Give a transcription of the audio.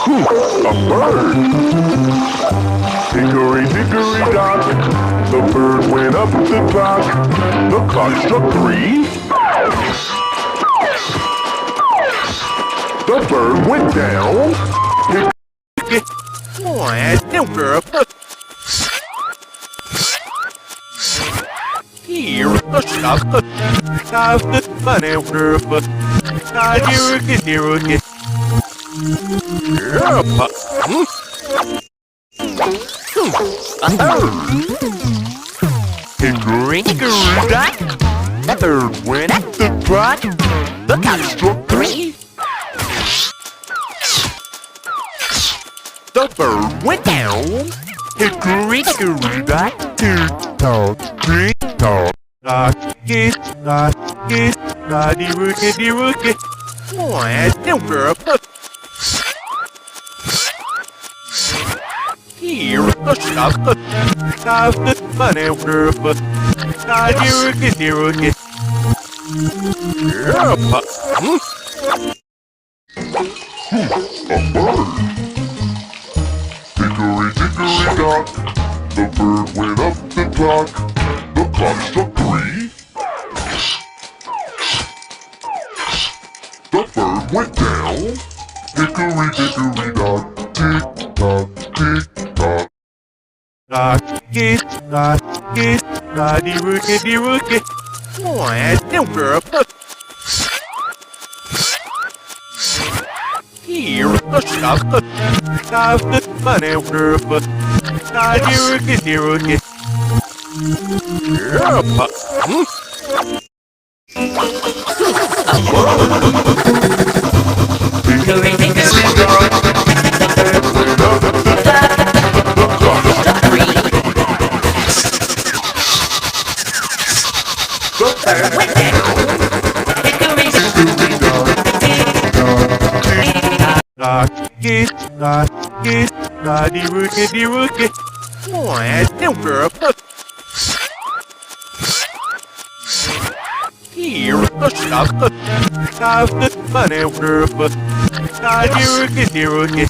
A bird! Hickory Dickory Dock, the bird went up the clock. The clock struck 3. The bird went down. Here, the shop. Have the fun and nerve. Hickory Dickory Dock, the bird went at the clock. The clock struck 3. The bird went down. Hickory Dickory Dock, tick-tock, tick-tock. Noddy-rookity-rookity. Here, the shop. Have the fun and nerve. Noddy-rookity-rookity. A bird. Hickory Dickory Dock, the bird went up the clock. The clock struck 3. The bird went down. Hickory Dickory Dock, tick-tock, tick-tock. Noddy-rookity-rookity. Here, the shop. Have the fun and nerve. Noddy-rookity-rookity. Hickory Dickory Dock, the bird went up the clock. The clock struck 3. The bird went down. Hickory Dickory Dock, tick-tock, Noddy-rookity-rookity. Here, the shop. Have the fun and nerve. Noddy-rookity-rookity.